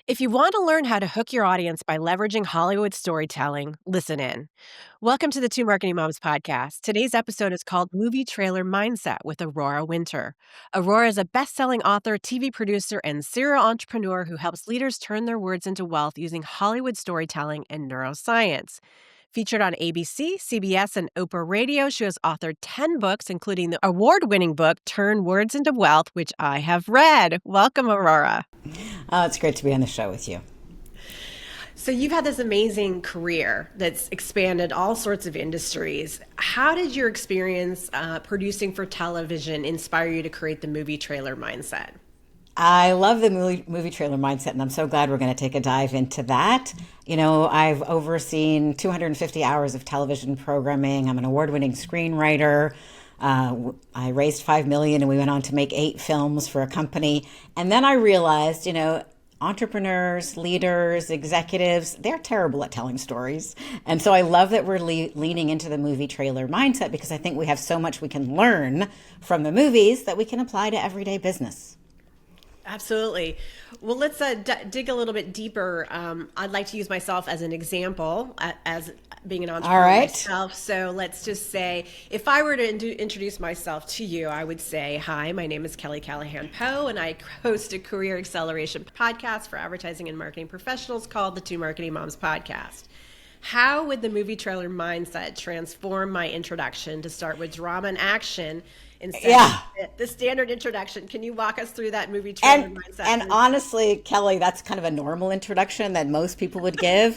If you want to learn how to hook your audience by leveraging Hollywood storytelling, listen in. Welcome to the Two Marketing Moms podcast. Today's episode is called Movie Trailer Mindset with Aurora Winter. Aurora is a best-selling author, TV producer, and serial entrepreneur who helps leaders turn their words into wealth using Hollywood storytelling and neuroscience. Featured on ABC, CBS, and Oprah Radio, she has authored 10 books, including the award-winning book, Turn Words into Wealth, which I have read. Welcome, Aurora. Oh, it's great to be on the show with you. So you've had this amazing career that's expanded all sorts of industries. How did your experience producing for television inspire you to create the movie trailer mindset? I love the movie trailer mindset, and I'm so glad we're going to take a dive into that. You know, I've overseen 250 hours of television programming. I'm an award-winning screenwriter. I raised $5 million and we went on to make 8 films for a company. And then I realized, entrepreneurs, leaders, executives, they're terrible at telling stories. And so I love that we're leaning into the movie trailer mindset because I think we have so much we can learn from the movies that we can apply to everyday business. Absolutely. Well, let's dig a little bit deeper. I'd like to use myself as an example as being an entrepreneur myself. So let's just say, if I were to introduce myself to you, I would say, hi, my name is Kelly Callahan-Poe, and I host a career acceleration podcast for advertising and marketing professionals called the Two Marketing Moms podcast. How would the movie trailer mindset transform my introduction to start with drama and action instead of the standard introduction? Can you walk us through that movie trailer mindset? And honestly, Kelly, that's kind of a normal introduction that most people would give.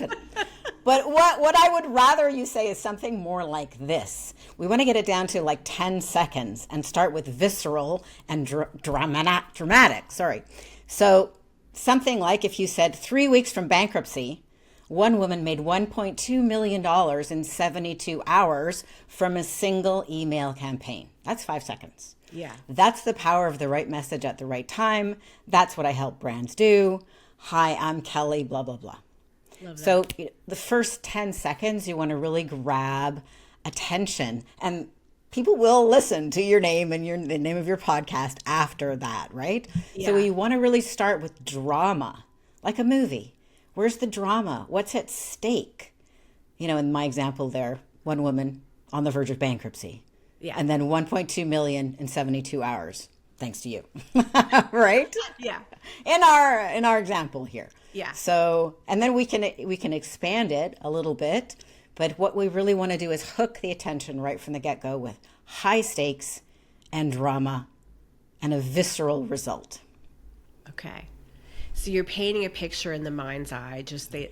But what I would rather you say is something more like this. We want to get it down to like 10 seconds and start with visceral and dramatic. So something like if you said 3 weeks from bankruptcy, one woman made $1.2 million in 72 hours from a single email campaign. That's 5 seconds. Yeah. That's the power of the right message at the right time. That's what I help brands do. Hi, I'm Kelly, blah, blah, blah. Love that. So the first 10 seconds, you want to really grab attention. And people will listen to your name and the name of your podcast after that, right? Yeah. So you want to really start with drama, like a movie. Where's the drama? What's at stake? In my example there, one woman on the verge of bankruptcy. Yeah. And then 1.2 million in 72 hours, thanks to you. Right? Yeah. In our example here. Yeah. So, and then we can expand it a little bit, but what we really want to do is hook the attention right from the get-go with high stakes and drama and a visceral result. Okay. So you're painting a picture in the mind's eye, just the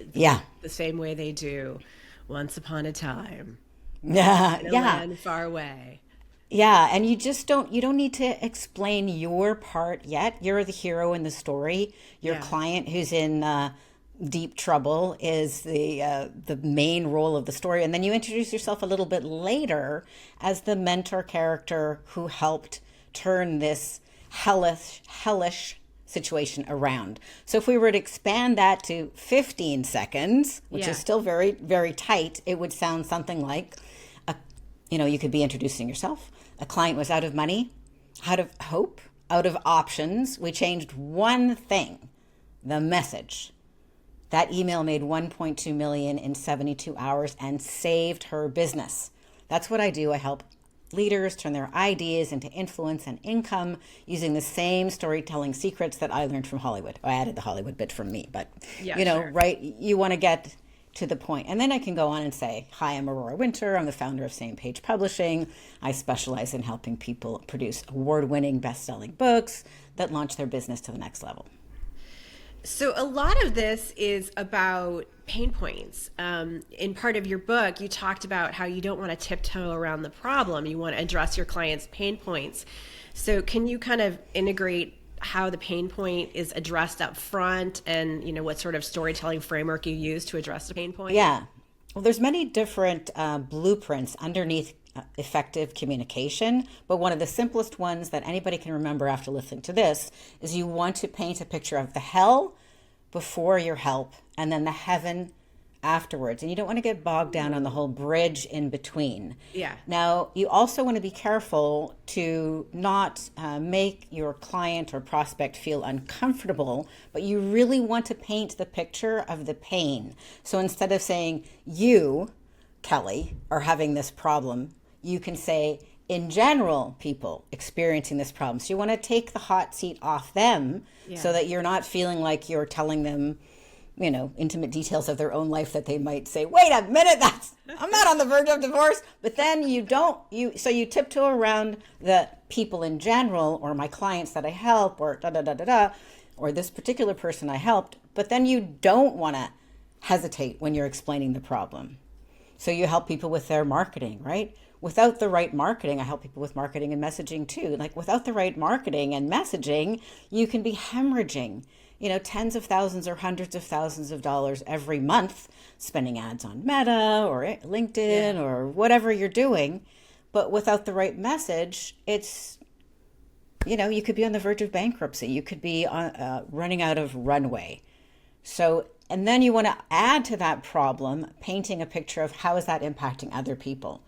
same way they do Once Upon a Time. In a land far away. Yeah, and you don't need to explain your part yet. You're the hero in the story. Your client who's in deep trouble is the main role of the story. And then you introduce yourself a little bit later as the mentor character who helped turn this hellish situation around. So if we were to expand that to 15 seconds, which is still very, very tight, it would sound something like, you could be introducing yourself. A client was out of money, out of hope, out of options. We changed one thing, the message. That email made 1.2 million in 72 hours and saved her business. That's what I do. I help leaders turn their ideas into influence and income using the same storytelling secrets that I learned from Hollywood. I added the Hollywood bit from me, but sure. Right? You want to get to the point. And then I can go on and say, hi, I'm Aurora Winter. I'm the founder of Same Page Publishing. I specialize in helping people produce award-winning, best-selling books that launch their business to the next level. So a lot of this is about pain points. In part of your book, you talked about how you don't want to tiptoe around the problem. You want to address your client's pain points. So can you kind of integrate how the pain point is addressed up front and, what sort of storytelling framework you use to address the pain point? Yeah. Well, there's many different blueprints underneath effective communication, but one of the simplest ones that anybody can remember after listening to this is you want to paint a picture of the hell before your help and then the heaven afterwards. And you don't want to get bogged down on the whole bridge in between. Yeah. Now, you also want to be careful to not make your client or prospect feel uncomfortable, but you really want to paint the picture of the pain. So instead of saying, you, Kelly, are having this problem, you can say, in general, people experiencing this problem. So you want to take the hot seat off them so that you're not feeling like you're telling them, intimate details of their own life that they might say, wait a minute, I'm not on the verge of divorce. But then so you tiptoe around the people in general, or my clients that I help, or or this particular person I helped. But then you don't want to hesitate when you're explaining the problem. So you help people with their marketing, right? Without the right marketing, I help people with marketing and messaging too. Like without the right marketing and messaging, you can be hemorrhaging, tens of thousands or hundreds of thousands of dollars every month spending ads on Meta or LinkedIn or whatever you're doing. But without the right message, it's, you could be on the verge of bankruptcy. You could be running out of runway. So, and then you want to add to that problem, painting a picture of how is that impacting other people.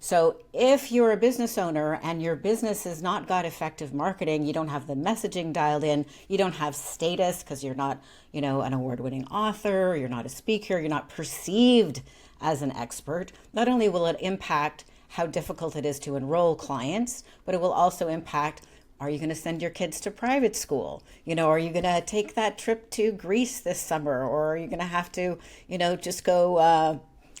So if you're a business owner and your business has not got effective marketing, you don't have the messaging dialed in, you don't have status because you're not, an award-winning author, you're not a speaker, you're not perceived as an expert, not only will it impact how difficult it is to enroll clients, but it will also impact, are you going to send your kids to private school? Are you going to take that trip to Greece this summer? Or are you going to have to, just go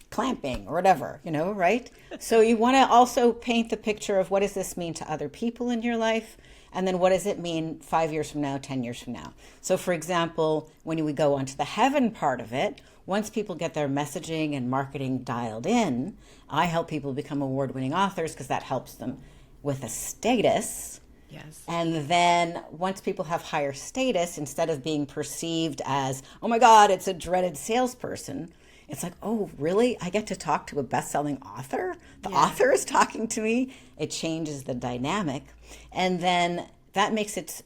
clamping or whatever, right? So you want to also paint the picture of what does this mean to other people in your life? And then what does it mean 5 years from now, 10 years from now? So for example, when we go on to the heaven part of it, once people get their messaging and marketing dialed in, I help people become award-winning authors because that helps them with a status. Yes. And then once people have higher status, instead of being perceived as, oh my God, it's a dreaded salesperson, it's like, oh, really? I get to talk to a best-selling author? The author is talking to me? It changes the dynamic. And then that makes it,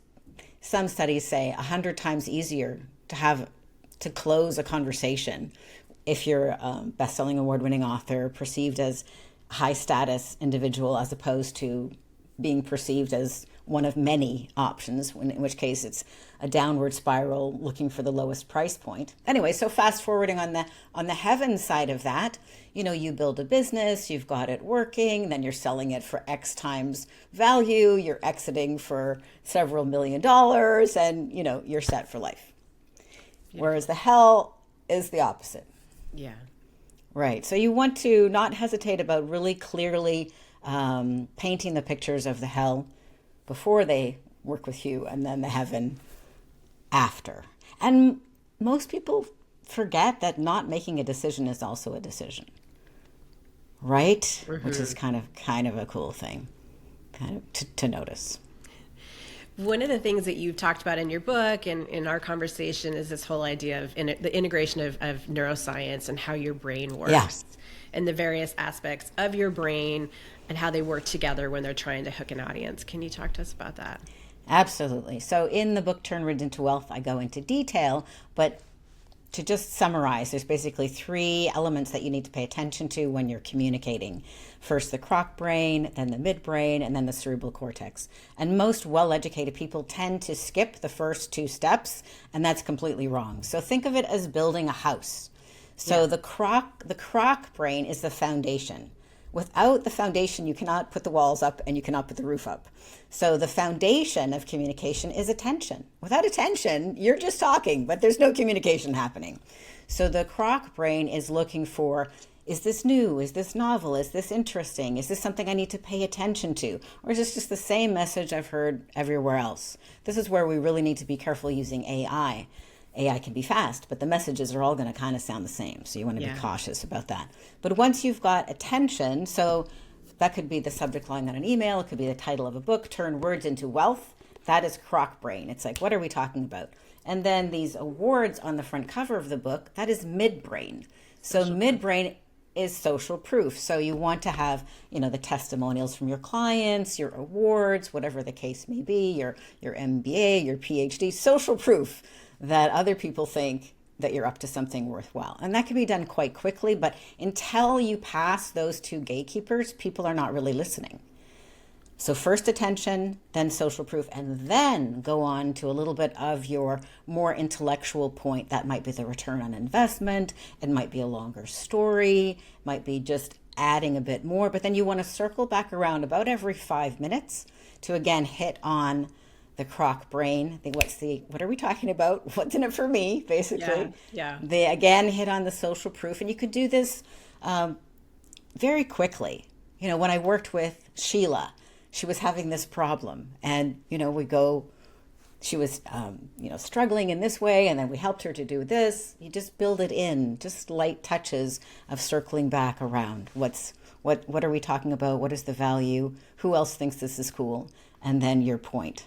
some studies say, 100 times easier to close a conversation if you're a best-selling award-winning author, perceived as a high-status individual, as opposed to being perceived as one of many options, in which case it's a downward spiral looking for the lowest price point. Anyway, so fast forwarding on the heaven side of that, you build a business, you've got it working, then you're selling it for X times value, you're exiting for several $1 million, and you're set for life. Yeah. Whereas the hell is the opposite. Yeah. Right. So you want to not hesitate about really clearly painting the pictures of the hell before they work with you, and then the heaven after. And most people forget that not making a decision is also a decision, right? Mm-hmm. Which is kind of a cool thing, to notice. One of the things that you've talked about in your book and in our conversation is this whole idea of the integration of neuroscience and how your brain works, and the various aspects of your brain and how they work together when they're trying to hook an audience. Can you talk to us about that? Absolutely. So in the book, Turn Words into Wealth, I go into detail, but to just summarize, there's basically 3 elements that you need to pay attention to when you're communicating. First, the croc brain, then the midbrain, and then the cerebral cortex. And most well-educated people tend to skip the first 2 steps, and that's completely wrong. So think of it as building a house. So the croc brain is the foundation. Without the foundation, you cannot put the walls up and you cannot put the roof up. So the foundation of communication is attention. Without attention, you're just talking, but there's no communication happening. So the croc brain is looking for, is this new? Is this novel? Is this interesting? Is this something I need to pay attention to? Or is this just the same message I've heard everywhere else? This is where we really need to be careful using AI. AI can be fast, but the messages are all going to kind of sound the same. So you want to be cautious about that. But once you've got attention, so that could be the subject line on an email, it could be the title of a book, Turn Words into Wealth. That is croc brain. It's like, what are we talking about? And then these awards on the front cover of the book, that is midbrain. So midbrain is social proof. So you want to have, the testimonials from your clients, your awards, whatever the case may be, your MBA, your PhD, social proof that other people think that you're up to something worthwhile. And that can be done quite quickly, but until you pass those two gatekeepers, people are not really listening. So first attention, then social proof, and then go on to a little bit of your more intellectual point. That might be the return on investment. It might be a longer story, might be just adding a bit more, but then you want to circle back around about every 5 minutes to again hit on the croc brain. I think what are we talking about? What's in it for me, basically. Yeah. They again hit on the social proof, and you could do this very quickly. You know, when I worked with Sheila, she was having this problem, and she was struggling in this way, and then we helped her to do this. You just build it in, just light touches of circling back around. What are we talking about? What is the value? Who else thinks this is cool? And then your point.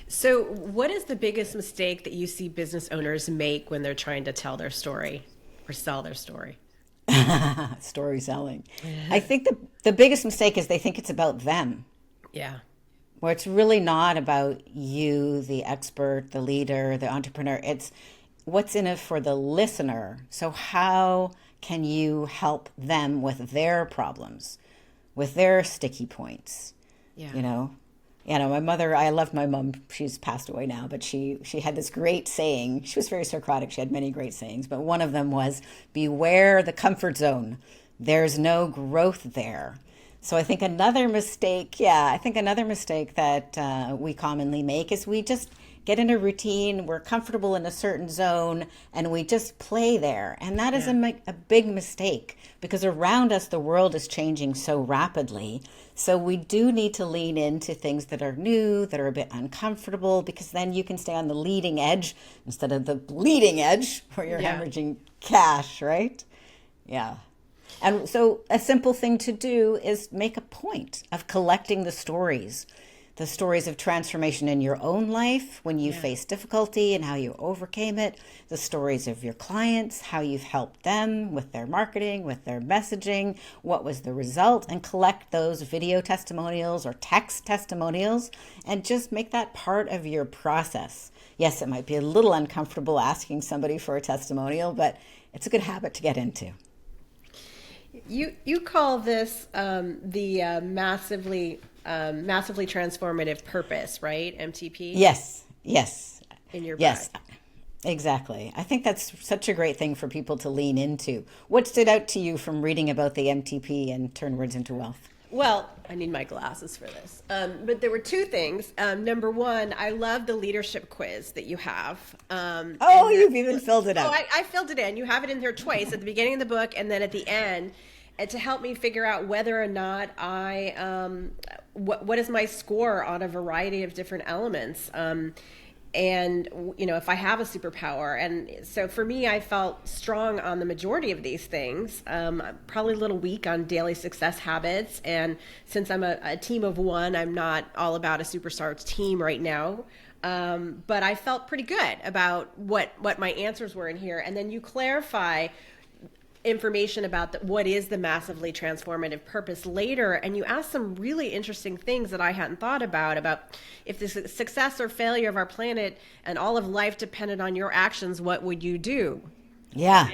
So what is the biggest mistake that you see business owners make when they're trying to tell their story or sell their story? Story selling. I think the biggest mistake is they think it's about them. Yeah. Where it's really not about you, the expert, the leader, the entrepreneur. It's what's in it for the listener. So how can you help them with their problems, with their sticky points? Yeah. My mother, I love my mom. She's passed away now, but she had this great saying. She was very Socratic. She had many great sayings, but one of them was, beware the comfort zone. There's no growth there. So I think another mistake that we commonly make is we just get in a routine, we're comfortable in a certain zone, and we just play there. And that is a big mistake, because around us, the world is changing so rapidly. So we do need to lean into things that are new, that are a bit uncomfortable, because then you can stay on the leading edge instead of the bleeding edge where you're hemorrhaging cash, right? Yeah. And so a simple thing to do is make a point of collecting the stories of transformation in your own life when you faced difficulty and how you overcame it, the stories of your clients, how you've helped them with their marketing, with their messaging, what was the result, and collect those video testimonials or text testimonials and just make that part of your process. Yes, it might be a little uncomfortable asking somebody for a testimonial, but it's a good habit to get into. You call this the massively transformative purpose, right? MTP? Yes. In your book. Yes, exactly. I think that's such a great thing for people to lean into. What stood out to you from reading about the MTP and Turn Words into Wealth? Well, I need my glasses for this. But there were two things. Number one, I love the leadership quiz that you have. You've even filled it out. I filled it in. You have it in there twice, at the beginning of the book and then at the end, and to help me figure out whether or not what is my score on a variety of different elements. And if I have a superpower. And so for me, I felt strong on the majority of these things. Probably a little weak on daily success habits. And since I'm a team of one, I'm not all about a superstar team right now. But I felt pretty good about what my answers were in here. And then you clarify information about what is the massively transformative purpose later, and you ask some really interesting things that I hadn't thought about if the success or failure of our planet and all of life depended on your actions, what would you do? Yeah.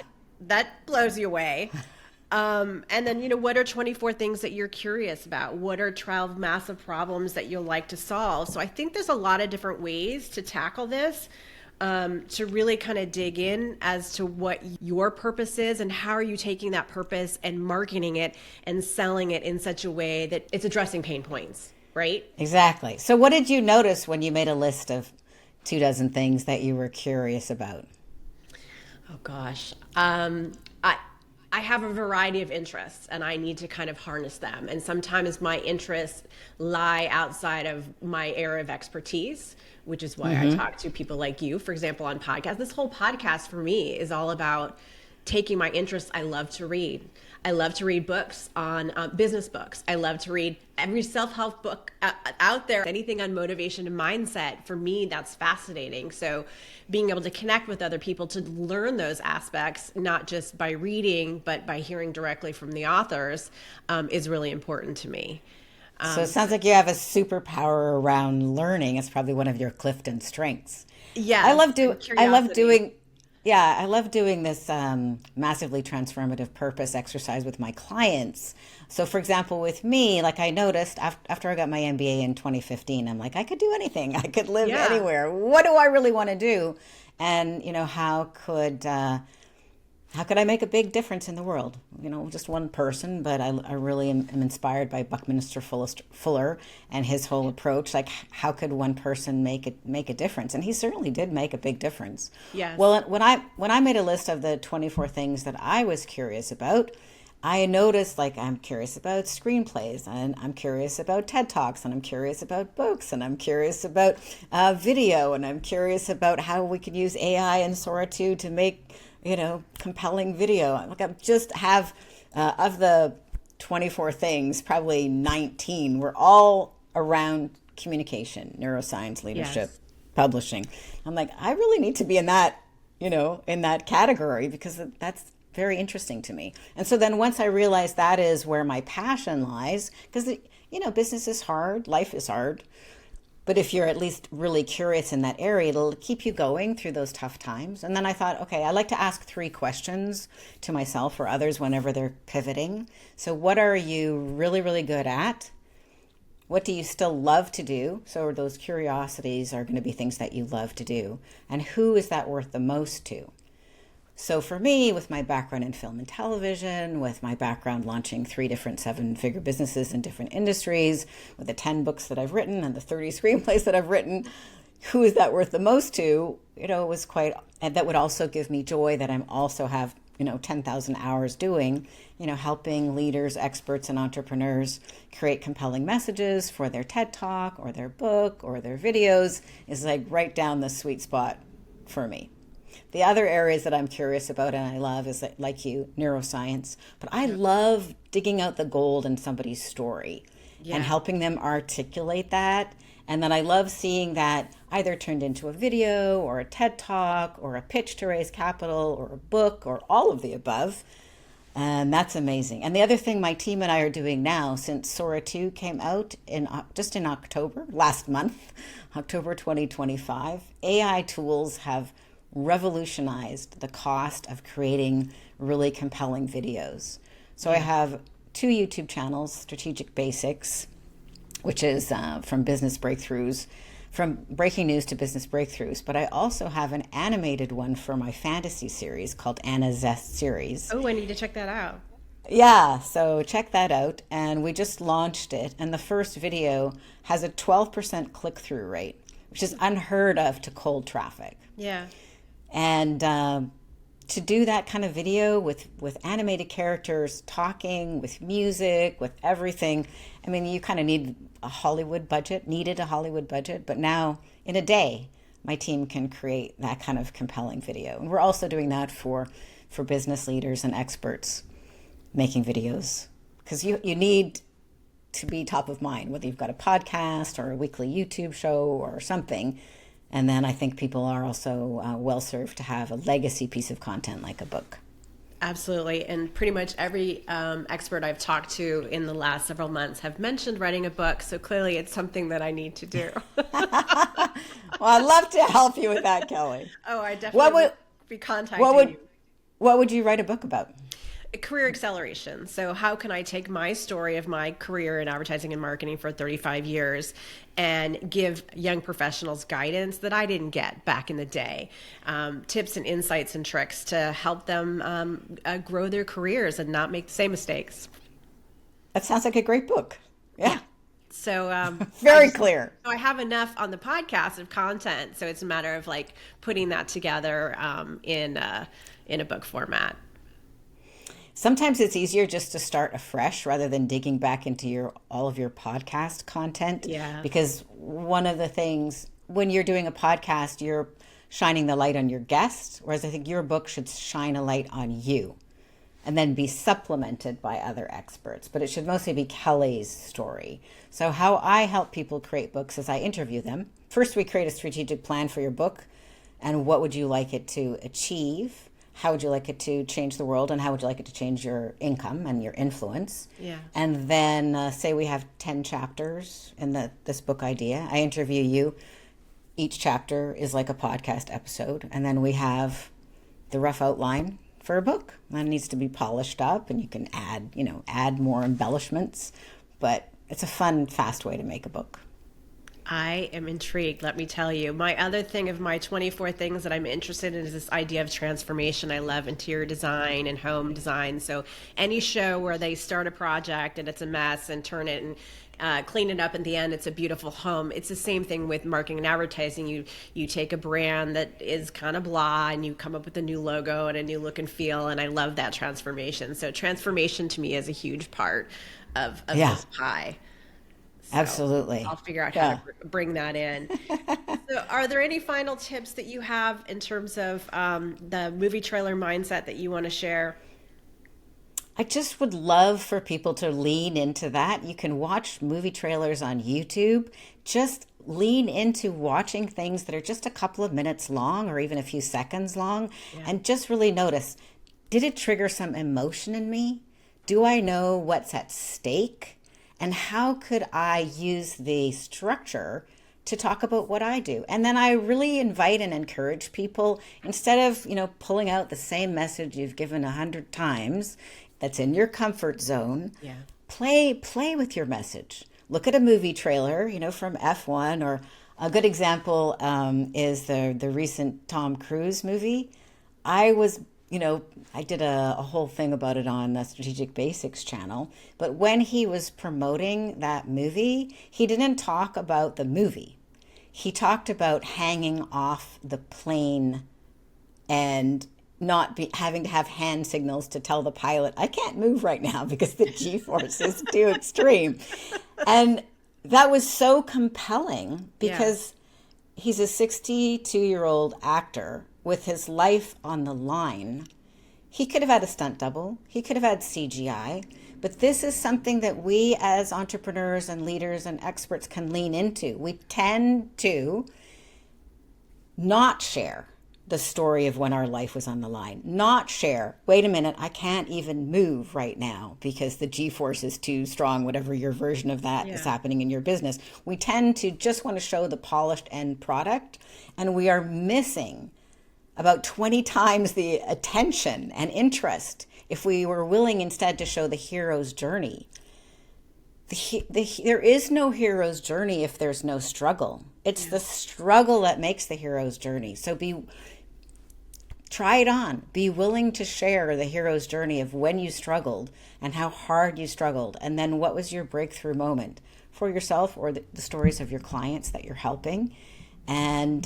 That blows you away. And then, what are 24 things that you're curious about? What are 12 massive problems that you'll like to solve? So I think there's a lot of different ways to tackle this. To really kind of dig in as to what your purpose is and how are you taking that purpose and marketing it and selling it in such a way that it's addressing pain points, right? Exactly. So what did you notice when you made a list of 24 things that you were curious about? Oh, gosh. I have a variety of interests and I need to kind of harness them. And sometimes my interests lie outside of my area of expertise, which is why I talk to people like you, for example, on podcasts. This whole podcast for me is all about taking my interests. I love to read. I love to read books on business books. I love to read every self-help book out there, anything on motivation and mindset. For me, that's fascinating. So being able to connect with other people to learn those aspects, not just by reading, but by hearing directly from the authors, is really important to me. So it sounds like you have a superpower around learning. It's probably one of your Clifton strengths. Yeah, I love doing Yeah, I love doing this massively transformative purpose exercise with my clients. So, for example, with me, like I noticed after I got my MBA in 2015, I'm like, I could do anything. I could live Yeah. anywhere. What do I really want to do? And, how could I make a big difference in the world? Just one person, but I really am inspired by Buckminster Fuller and his whole approach. Like, how could one person make a difference? And he certainly did make a big difference. Yes. Well, when I made a list of the 24 things that I was curious about, I noticed like I'm curious about screenplays, and I'm curious about TED Talks, and I'm curious about books, and I'm curious about video, and I'm curious about how we could use AI and Sora 2 to make compelling video. Like I just have of the 24 things, probably 19 were all around communication, neuroscience, leadership, Yes. publishing. I'm like, I really need to be in that, in that category because that's very interesting to me. And so then once I realized that is where my passion lies, because business is hard, life is hard. But if you're at least really curious in that area, it'll keep you going through those tough times. And then I thought, okay, I like to ask 3 questions to myself or others whenever they're pivoting. So what are you really, really good at? What do you still love to do? So those curiosities are going to be things that you love to do. And who is that worth the most to? So for me, with my background in film and television, with my background launching 3 different 7-figure businesses in different industries, with the 10 books that I've written and the 30 screenplays that I've written, who is that worth the most to? It was quite, and that would also give me joy that I'm also have, 10,000 hours doing, helping leaders, experts, and entrepreneurs create compelling messages for their TED Talk or their book or their videos is like right down the sweet spot for me. The other areas that I'm curious about and I love is like you, neuroscience, but I love digging out the gold in somebody's story and helping them articulate that. And then I love seeing that either turned into a video or a TED Talk or a pitch to raise capital or a book or all of the above. And that's amazing. And the other thing my team and I are doing now, since Sora 2 came out just in October, last month, October 2025, AI tools have revolutionized the cost of creating really compelling videos. So I have 2 YouTube channels, Strategic Basics, which is from business breakthroughs, from breaking news to business breakthroughs. But I also have an animated one for my fantasy series called Anna Zest Series. Oh, I need to check that out. Yeah, so check that out. And we just launched it. And the first video has a 12% click-through rate, which is unheard of to cold traffic. Yeah. And to do that kind of video with animated characters talking, with music, with everything, I mean, you kind of needed a Hollywood budget, but now in a day, my team can create that kind of compelling video. And we're also doing that for business leaders and experts making videos, because you need to be top of mind, whether you've got a podcast or a weekly YouTube show or something. And then I think people are also well served to have a legacy piece of content like a book. Absolutely. And pretty much every expert I've talked to in the last several months have mentioned writing a book. So clearly it's something that I need to do. Well, I'd love to help you with that, Kelly. Oh, I definitely would be contacting you. What would you write a book about? Career acceleration. So how can I take my story of my career in advertising and marketing for 35 years and give young professionals guidance that I didn't get back in the day, tips and insights and tricks to help them grow their careers and not make the same mistakes. That sounds like a great book. Yeah. So very clear. I have enough on the podcast of content, so it's a matter of like putting that together in a book format. Sometimes it's easier just to start afresh rather than digging back into all of your podcast content. Yeah. Because one of the things when you're doing a podcast, you're shining the light on your guest, whereas I think your book should shine a light on you and then be supplemented by other experts. But it should mostly be Kelly's story. So how I help people create books is I interview them. First, we create a strategic plan for your book and what would you like it to achieve? How would you like it to change the world, and how would you like it to change your income and your influence? Yeah. And then say we have 10 chapters in this book idea. I interview you. Each chapter is like a podcast episode. And then we have the rough outline for a book. That needs to be polished up, and you can add more embellishments, but it's a fun, fast way to make a book. I am intrigued, let me tell you. My other thing of my 24 things that I'm interested in is this idea of transformation. I love interior design and home design. So any show where they start a project and it's a mess and turn it and clean it up, in the end it's a beautiful home. It's the same thing with marketing and advertising. You take a brand that is kind of blah and you come up with a new logo and a new look and feel, and I love that transformation. So transformation to me is a huge part of this pie. So absolutely. I'll figure out how to bring that in. So are there any final tips that you have in terms of the movie trailer mindset that you want to share? I just would love for people to lean into that. You can watch movie trailers on YouTube. Just lean into watching things that are just a couple of minutes long or even a few seconds long, and just really notice, did it trigger some emotion in me? Do I know what's at stake? And how could I use the structure to talk about what I do? And then I really invite and encourage people, instead of, pulling out the same message you've given 100 times that's in your comfort zone, play with your message. Look at a movie trailer, from F1, or a good example is the recent Tom Cruise movie. I did a whole thing about it on the Strategic Basics channel. But when he was promoting that movie, he didn't talk about the movie. He talked about hanging off the plane and not having to have hand signals to tell the pilot, I can't move right now because the G-force is too extreme. And that was so compelling because he's a 62-year-old actor with his life on the line. He could have had a stunt double. He could have had CGI. But this is something that we as entrepreneurs and leaders and experts can lean into. We tend to not share the story of when our life was on the line. Not share, wait a minute, I can't even move right now because the G-force is too strong, whatever your version of that is happening in your business. We tend to just want to show the polished end product, and we are missing about 20 times the attention and interest if we were willing instead to show the hero's journey. There is no hero's journey if there's no struggle. It's the struggle that makes the hero's journey. So try it on. Be willing to share the hero's journey of when you struggled and how hard you struggled. And then what was your breakthrough moment for yourself or the stories of your clients that you're helping. And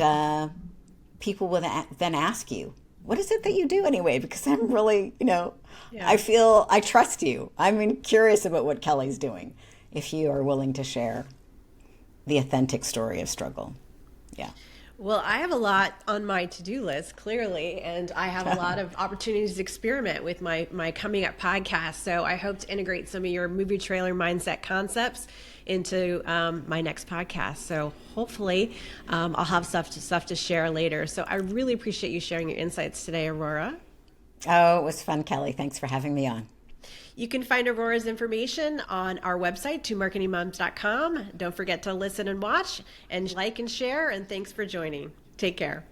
people will then ask you, what is it that you do anyway? Because I'm really, I feel I trust you. I'm curious about what Kelly's doing if you are willing to share the authentic story of struggle. Yeah. Well, I have a lot on my to-do list, clearly, and I have a lot of opportunities to experiment with my coming up podcast. So I hope to integrate some of your movie trailer mindset concepts into my next podcast. So hopefully I'll have stuff to share later. So I really appreciate you sharing your insights today, Aurora. Oh, it was fun, Kelly. Thanks for having me on. You can find Aurora's information on our website, twomarketingmoms.com. Don't forget to listen and watch and like and share. And thanks for joining. Take care.